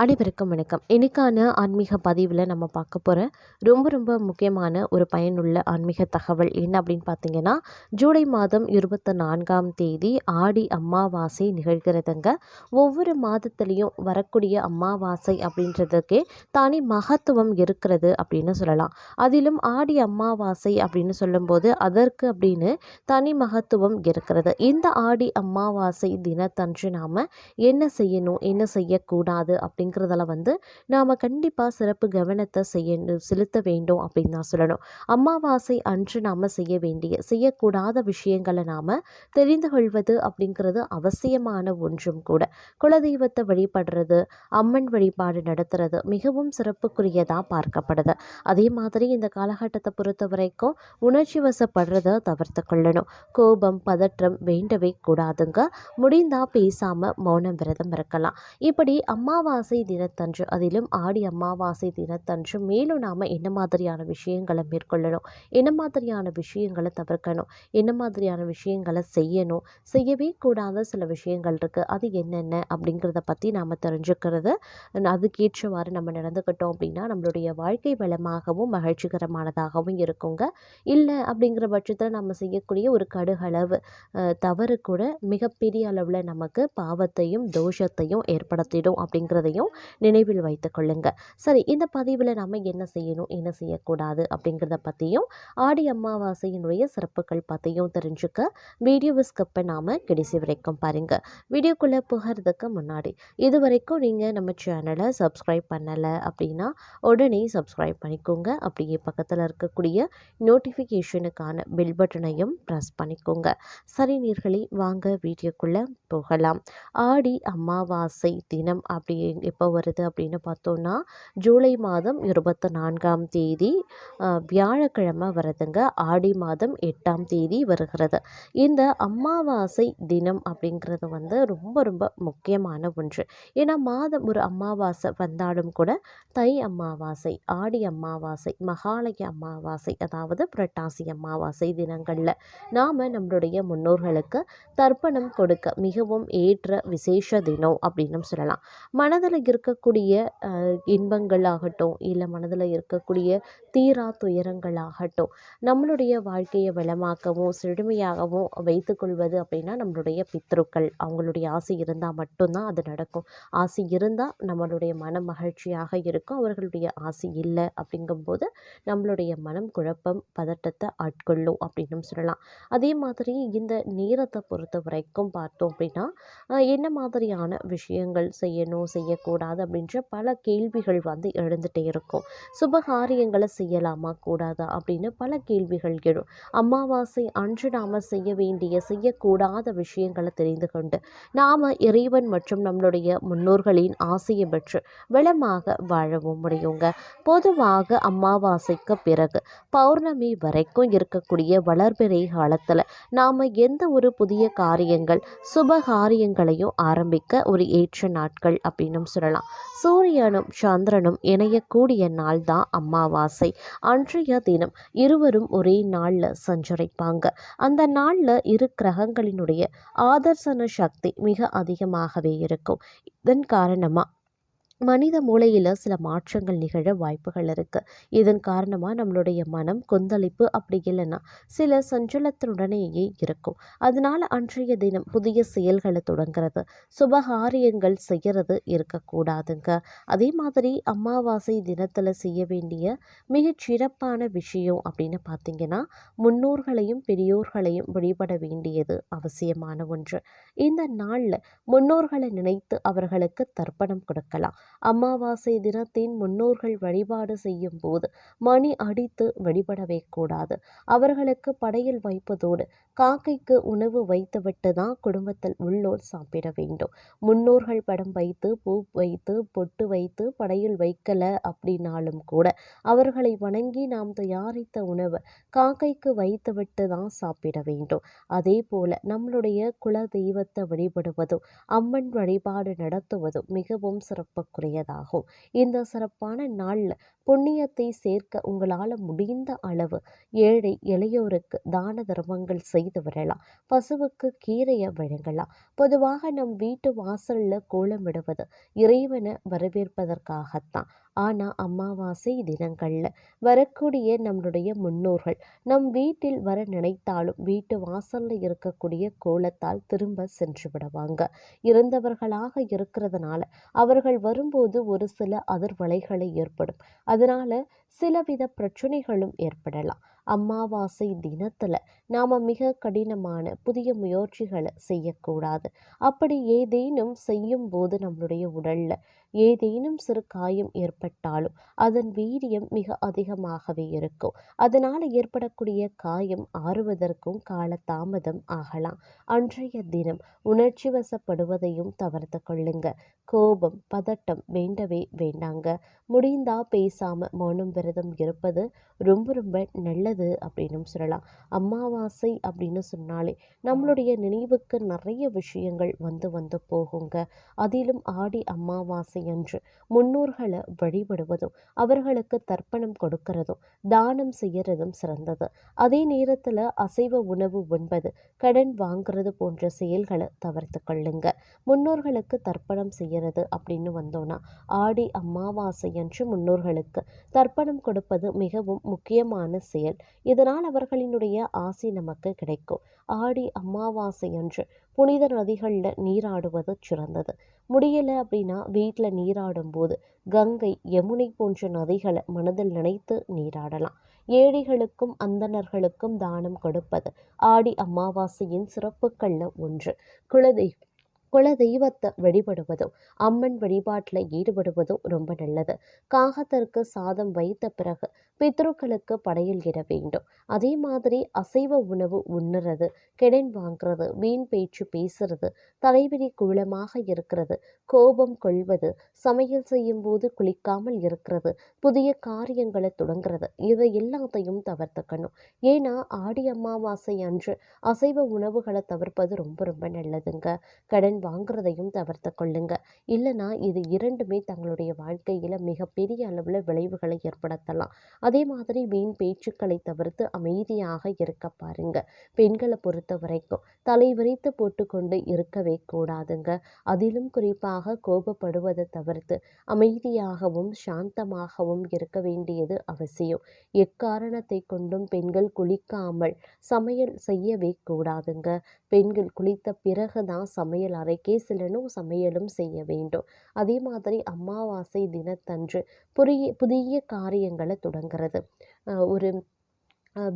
அனைவருக்கும் வணக்கம். இன்னைக்கான ஆன்மீக பதிவில் நம்ம பார்க்க போகிற ரொம்ப முக்கியமான ஒரு பயனுள்ள ஆன்மீக தகவல் என்ன அப்படின்னு பார்த்தீங்கன்னா, ஜூலை மாதம் 24ஆம் தேதி ஆடி அமாவாசை நிகழ்கிறதுங்க. ஒவ்வொரு மாதத்துலேயும் வரக்கூடிய அமாவாசை அப்படின்றதுக்கே தனி மகத்துவம் இருக்கிறது அப்படின்னு சொல்லலாம். அதிலும் ஆடி அமாவாசை அப்படின்னு சொல்லும்போது அதற்கு அப்படின்னு தனி மகத்துவம் இருக்கிறது. இந்த ஆடி அமாவாசை தினத்தன்று நாம் என்ன செய்யணும், என்ன செய்யக்கூடாது அப்படிங்கிறதுல நாம் கண்டிப்பாக சிறப்பு கவனத்தை செலுத்த வேண்டும் அப்படின்னு தான் சொல்லணும். அமாவாசை அன்று நாம் செய்யக்கூடாத விஷயங்களை நாம் தெரிந்து கொள்வது அப்படிங்கிறது அவசியமான ஒன்றும் கூட. குலதெய்வத்தை வழிபடுறது, அம்மன் வழிபாடு நடத்துறது மிகவும் சிறப்புக்குரியதாக பார்க்கப்படுது. அதே மாதிரி இந்த காலகட்டத்தை பொறுத்த வரைக்கும் உணர்ச்சி வசப்படுறதை தவிர்த்து கொள்ளணும். கோபம், பதற்றம் வேண்டவே கூடாதுங்க. முடிந்தால் பேசாமல் மௌனம் விரதம் இருக்கலாம். இப்படி அமாவாசை தினத்தன்று, அதிலும் ஆடி அமாவாசை தினத்தன்று மேலும் நாம் என்ன மாதிரியான விஷயங்களை மேற்கொள்ளணும், என்ன மாதிரியான விஷயங்களை தவிர்க்கணும், என்ன மாதிரியான விஷயங்களை செய்யணும், செய்யவே கூடாத சில விஷயங்கள் இருக்குது. அது என்னென்ன அப்படிங்கிறத பற்றி நாம் தெரிஞ்சுக்கிறது, அதுக்கேற்றவாறு நம்ம நடந்துக்கிட்டோம் அப்படின்னா நம்மளுடைய வாழ்க்கை வளமாகவும் மகிழ்ச்சிகரமானதாகவும் இருக்குங்க. இல்லை அப்படிங்கிற பட்சத்தில் நம்ம செய்யக்கூடிய ஒரு கடுகளவு தவறு கூட மிகப்பெரிய அளவில் நமக்கு பாவத்தையும் தோஷத்தையும் ஏற்படுத்திடும் அப்படிங்கிறதையும் நினைவில் வைத்து கொள்ளுங்க. சரி, இந்த பதிவில் நம்ம என்ன செய்யணும், என்ன செய்யக்கூடாது அப்படிங்கிறத பற்றியும் ஆடி அமாவாசையினுடைய சிறப்புகள் பற்றியும் தெரிஞ்சுக்க வீடியோவை ஸ்கிப் பண்ணாமல் கடைசி வரைக்கும் பாருங்கள். வீடியோக்குள்ளே போகிறதுக்கு முன்னாடி இது வரைக்கும் நீங்கள் நம்ம சேனலை சப்ஸ்கிரைப் பண்ணலை அப்படின்னா உடனே சப்ஸ்கிரைப் பண்ணிக்கோங்க. அப்படியே பக்கத்தில் இருக்கக்கூடிய நோட்டிஃபிகேஷனுக்கான பெல் பட்டனையும் ப்ரெஸ் பண்ணிக்கோங்க. சரி நேயர்களே, வாங்க வீடியோக்குள்ளே போகலாம். ஆடி அமாவாசை தினம் அப்படி எப்போ வருது அப்படின்னு பார்த்தோன்னா, ஜூலை மாதம் 24ஆம் தேதி வியாழக்கிழமை வருதுங்க. ஆடி மாதம் 8ஆம் தேதி வருகிறது. இந்த அமாவாசை தினம் அப்படிங்கிறது ரொம்ப முக்கியமான ஒன்று. ஏன்னா மாதம் ஒரு அமாவாசை வந்தாலும் கூட தை அமாவாசை, ஆடி அமாவாசை, மகாலய அமாவாசை, அதாவது புரட்டாசி அமாவாசை தினங்களில் நாம் நம்மளுடைய முன்னோர்களுக்கு தர்ப்பணம் கொடுக்க மிகவும் ஏற்ற விசேஷ தினம் அப்படின்னு சொல்லலாம். மனதில் இருக்கக்கூடிய இன்பங்களாகட்டும், இல்லை மனதில் இருக்கக்கூடிய தீரா துயரங்களாகட்டும், நம்மளுடைய வாழ்க்கையை வளமாக்கவும் செழுமையாகவும் வைத்துக்கொள்வது அப்படின்னா நம்மளுடைய பித்ருக்கள் அவங்களுடைய ஆசை இருந்தால் மட்டும்தான் அது நடக்கும். ஆசை இருந்தால் நம்மளுடைய மனம் மகிழ்ச்சியாக இருக்கும். அவர்களுடைய ஆசை இல்லை அப்படிங்கும்போது நம்மளுடைய மனம் குழப்பம், பதட்டத்தை ஆட்கொள்ளும் அப்படின்னு சொல்லலாம். அதே மாதிரி இந்த நேரத்தை பொறுத்த வரைக்கும் பார்த்தோம் அப்படின்னா என்ன மாதிரியான விஷயங்கள் செய்யணும், செய்யக்கூடாது அப்படின்ற பல கேள்விகள் எழுந்துகிட்டே இருக்கும். சுபகாரியங்களை செய்யலாமா கூடாதா அப்படின்னு பல கேள்விகள் எழும். அமாவாசை அன்று நாம் செய்யக்கூடாத விஷயங்களை தெரிந்து கொண்டு நாம் இறைவன் மற்றும் நம்மளுடைய முன்னோர்களின் ஆசையை பெற்று வளமாக வாழவும் முடியுங்க. பொதுவாக அமாவாசைக்கு பிறகு பௌர்ணமி வரைக்கும் இருக்கக்கூடிய வளர்பிறை காலத்தில் நாம் எந்த ஒரு புதிய காரியங்கள், சுப காரியங்களையும் ஆரம்பிக்க ஒரு ஏற்ற நாட்கள் அப்படின்னு சொல்லலாம். சூரியனும் சந்திரனும் இணையக்கூடிய நாள் தான் அமாவாசை. அன்றைய தினம் இருவரும் ஒரே நாளில் சஞ்சரிப்பாங்க. அந்த நாளில் இரு கிரகங்களினுடைய ஆதர்சன சக்தி மிக அதிகமாகவே இருக்கும். இதன் காரணமாக மனித மூளையில் சில மாற்றங்கள் நிகழ வாய்ப்புகள் இருக்குது. இதன் காரணமாக நம்மளுடைய மனம் கொந்தளிப்பு, அப்படி இல்லைன்னா சில சஞ்சலத்துடனேயே இருக்கும். அதனால் அன்றைய தினம் புதிய செயல்களை தொடங்கிறது, சுபகாரியங்கள் செய்கிறது இருக்கக்கூடாதுங்க. அதே மாதிரி அமாவாசை தினத்தில் செய்ய வேண்டிய மிகச் சிறப்பான விஷயம் அப்படின்னு பார்த்திங்கன்னா, முன்னோர்களையும் பெரியோர்களையும் வழிபட வேண்டியது அவசியமான ஒன்று. இந்த நாளில் முன்னோர்களை நினைத்து அவர்களுக்கு தர்ப்பணம் கொடுக்கலாம். அமாவாசை தினத்தின் முன்னோர்கள் வழிபாடு செய்யும் போது மணி அடித்து வழிபடவே கூடாது. அவர்களுக்கு படையல் வைப்பதோடு காக்கைக்கு உணவு வைத்துவிட்டு தான் குடும்பத்தில் உள்ளோர் சாப்பிட வேண்டும். முன்னோர்கள் படம் வைத்து, பூ வைத்து, பொட்டு வைத்து படையல் வைக்கல அப்படின்னாலும் கூட அவர்களை வணங்கி நாம் தயாரித்த உணவை காக்கைக்கு வைத்துவிட்டு தான் சாப்பிட வேண்டும். அதே போல நம்மளுடைய குல தெய்வத்தை வழிபடுவதும் அம்மன் வழிபாடு நடத்துவதும் மிகவும் சிறப்புக்குரியதாகும். இந்த சிறப்பான நாளில் புண்ணியத்தை சேர்க்க உங்களால் முடிந்த அளவு ஏழை எளியோருக்கு தான தர்மங்கள் செய்து வரலாம். பசுவுக்கு கீரையை வழங்கலாம். பொதுவாக நம் வீட்டு வாசல்ல கோலமிடுவது இறைவனை வரவேற்பதற்காகத்தான். ஆனா அமாவாசை தினங்கள்ல வரக்கூடிய நம்மளுடைய முன்னோர்கள் நம் வீட்டில் வர நினைத்தாலும் வீட்டு வாசல்ல இருக்கக்கூடிய கோலத்தால் திரும்ப சென்று விடுவாங்க. இறந்தவர்களாக இருக்கிறதுனால அவர்கள் வரும்போது ஒரு சில அதிர்வலைகளை ஏற்படும். அதனால சிலவித பிரச்சனைகளும் ஏற்படலாம். அமாவாசை தினத்துல நாம மிக கடினமான புதிய முயற்சிகளை செய்யக்கூடாது. அப்படி ஏதேனும் செய்யும் போது நம்மளுடைய உடல்ல ஏதேனும் சிறு காயம் ஏற்பட்டாலும் அதன் வீரியம் மிக அதிகமாகவே இருக்கும். அதனால ஏற்படக்கூடிய காயம் ஆறுவதற்கும் கால தாமதம் ஆகலாம். அன்றைய தினம் உணர்ச்சி வசப்படுவதையும் தவிர்த்து கொள்ளுங்க. கோபம் பதட்டம் வேண்டவே வேண்டாங்க. முடிந்தா பேசாம மௌனம் விரதம் இருப்பது ரொம்ப ரொம்ப நல்லது அப்படின்னு சொல்லலாம். அமாவாசை அப்படின்னு சொன்னாலே நம்மளுடைய நினைவுக்கு நிறைய விஷயங்கள் வந்து வந்து போகுங்க. அதிலும் ஆடி அமாவாசை அன்று முன்னோர்களை வழிபடுவதும் அவர்களுக்கு தர்ப்பணம் கொடுக்கறதும் தானம் செய்யறதும் சிறந்தது. அதே நேரத்துல அசைவ உணவு உண்பது கடன் வாங்குறது போன்ற செயல்களை தவிர்த்து கொள்ளுங்க. முன்னோர்களுக்கு தர்ப்பணம் செய்யறது அப்படின்னு வந்தோம்னா ஆடி அமாவாசை அன்று முன்னோர்களுக்கு தர்ப்பணம் கொடுப்பது மிகவும் முக்கியமான செயல். இதனால் அவர்களினுடைய ஆசி நமக்கு கிடைக்கும். ஆடி அமாவாசை அன்று புனித நதிகளில் நீராடுவது சிறந்தது. முடியலை அப்படின்னா வீட்டில் நீராடும் போது கங்கை யமுனை போன்ற நதிகளை மனதில் நினைத்து நீராடலாம். ஏழைகளுக்கும் அந்தணர்களுக்கும் தானம் கொடுப்பது ஆடி அமாவாசையின் சிறப்புகள்ல ஒன்று. குலதெய்வ குலதெய்வத்தை வழிபடுவதும் அம்மன் வழிபாட்டில் ஈடுபடுவதும் ரொம்ப நல்லது. காகத்திற்கு சாதம் வைத்த பிறகு பித்ருக்களுக்கு படையல் இட வேண்டும். அதே மாதிரி அசைவ உணவு உண்ணுறது, கெடன் வாங்குறது, வீண் பேச்சு பேசுறது, தலைவிரி குளமாக இருக்கிறது, கோபம் கொள்வது, சமையல் செய்யும் போது குளிக்காமல் இருக்கிறது, புதிய காரியங்களை தொடங்குறது, இவை எல்லாத்தையும் தவிர்த்துக்கணும். ஏன்னா ஆடி அமாவாசை அன்று அசைவ உணவுகளை தவிர்ப்பது ரொம்ப ரொம்ப நல்லதுங்க. கடன் வாங்குறதையும் தவிர்த்து கொள்ளுங்க. இல்லைனா இது இரண்டுமே தங்களுடைய வாழ்க்கையில மிகப்பெரிய அளவில் விளைவுகளை ஏற்படுத்தலாம். அதே மாதிரி வீண் பேச்சுக்களை தவிர்த்து அமைதியாக இருக்க பாருங்க. பெண்களை பொறுத்த வரைக்கும் தலை விரித்து போட்டுக்கொண்டு இருக்கவே கூடாதுங்க. அதிலும் குறிப்பாக கோபப்படுவதை தவிர்த்து அமைதியாகவும் சாந்தமாகவும் இருக்க வேண்டியது அவசியம். எக்காரணத்தை கொண்டும் பெண்கள் குளிக்காமல் சமையல் செய்யவே கூடாதுங்க. பெண்கள் குளித்த பிறகுதான் சமையல் அறைக்கே செல்லணும், சமையலும் செய்ய வேண்டும். அதே மாதிரி அமாவாசை தினத்தன்று புதிய காரியங்களை தொடங்குறது, ஒரு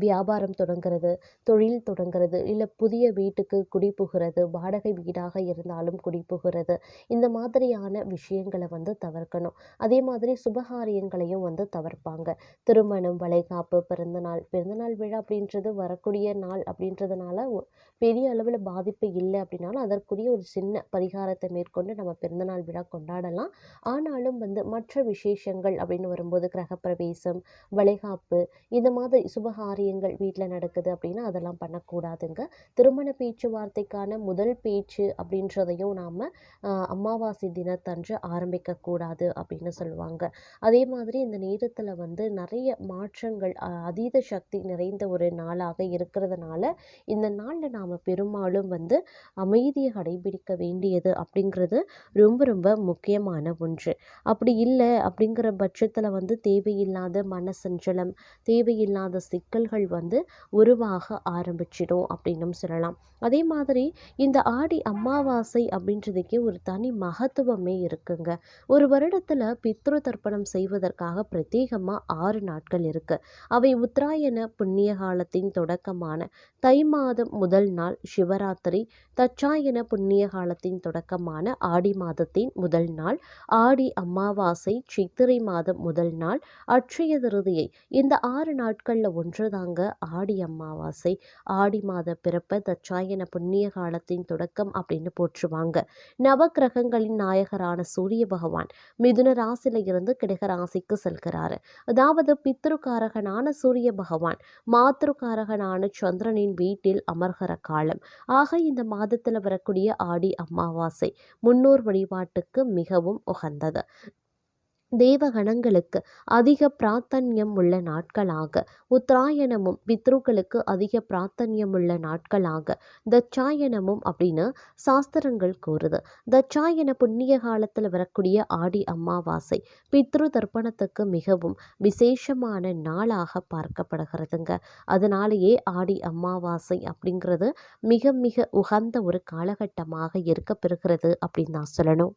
வியாபாரம் தொடங்குறது, தொழில் தொடங்குறது, இல்லை புதிய வீட்டுக்கு குடிபுகிறது, வாடகை வீடாக இருந்தாலும் குடிபுகிறது, இந்த மாதிரியான விஷயங்களை வந்து தவிர்க்கணும். அதே மாதிரி சுபகாரியங்களையும் வந்து தவிர்ப்பாங்க. திருமணம், வளைகாப்பு, பிறந்தநாள் விழா அப்படின்றது வரக்கூடிய நாள் அப்படின்றதுனால பெரிய அளவில் பாதிப்பு இல்லை அப்படின்னாலும் அதற்குரிய ஒரு சின்ன பரிகாரத்தை மேற்கொண்டு நம்ம பிறந்தநாள் விழா கொண்டாடலாம். ஆனாலும் வந்து மற்ற விசேஷங்கள் அப்படின்னு வரும்போது கிரகப்பிரவேசம், வளைகாப்பு, இந்த மாதிரி சுபகாரியங்கள் வீட்டில் நடக்குது அப்படின்னா அதெல்லாம் பண்ணக்கூடாதுங்க. திருமண பேச்சுவார்த்தைக்கான முதல் பேச்சு அப்படின்றதையும் நாம் அமாவாசை தினத்தன்று ஆரம்பிக்கக்கூடாது அப்படின்னு சொல்லுவாங்க. அதே மாதிரி இந்த நேரத்தில் வந்து நிறைய மாற்றங்கள், அதீத சக்தி நிறைந்த ஒரு நாளாக இருக்கிறதுனால இந்த நாளில் நாம் பெரும்பாலும் வந்து அமைதியை கடைபிடிக்க வேண்டியது அப்படிங்கிறது ரொம்ப ரொம்ப முக்கியமான ஒன்று. அப்படி இல்லை அப்படிங்கிற பட்சத்தில் வந்து தேவையில்லாத மனசஞ்சலம், தேவையில்லாத சிக்கல்கள் வந்து உருவாக ஆரம்பிச்சிடும் அப்படின்னும் சொல்லலாம். அதே மாதிரி இந்த ஆடி அமாவாசை அப்படின்றதுக்கே ஒரு தனி மகத்துவமே இருக்குங்க. ஒரு வருடத்தில் பித்ரு தர்ப்பணம் செய்வதற்காக பிரத்யேகமாக 6 நாட்கள் இருக்கு. அவை உத்தராயண புண்ணிய காலத்தின் தொடக்கமான தை மாதம் முதல் நாள் சிவராத்திரி, தட்சாயன புண்ணிய காலத்தின் தொடக்கமான ஆடி மாதத்தின் முதல் நாள் ஆடி அமாவாசை, சித்திரை மாதம் முதல் நாள் அட்சய திருதியை. இந்த 6 நாட்களில் ஒன்று தாங்க ஆடி அமாவாசை. ஆடி மாத பிறப்ப தட்சாயன புண்ணிய காலத்தின் தொடக்கம் அப்படின்னு போற்றுவாங்க. நவக்கிரகங்களின் நாயகரான சூரிய பகவான் மிதுன ராசியில இருந்து கிடக ராசிக்கு செல்கிறாரு. அதாவது பித்ருக்காரகனான சூரிய பகவான் மாத்ருக்காரகனான சந்திரனின் வீட்டில் அமர்கிற காலம். ஆக இந்த மாதத்தில் வரக்கூடிய ஆடி அமாவாசை முன்னோர் வழிபாட்டுக்கு மிகவும் உகந்தது. தேவகணங்களுக்கு அதிக பிராத்தன்யம் உள்ள நாட்களாக, உத்தராயணமும் பித்ருக்களுக்கு அதிக பிராத்தன்யம் உள்ள நாட்களாக, தட்சாயணமும் அப்படின்னு சாஸ்திரங்கள் கூறுது. தட்சாயன புண்ணிய காலத்தில் வரக்கூடிய ஆடி அமாவாசை பித்ரு தர்ப்பணத்துக்கு மிகவும் விசேஷமான நாளாக பார்க்கப்படுகிறதுங்க. அதனாலேயே ஆடி அமாவாசை அப்படிங்கிறது மிக மிக உகந்த ஒரு காலகட்டமாக இருக்கப்பெறுகிறது அப்படின்னு நான் சொல்லணும்.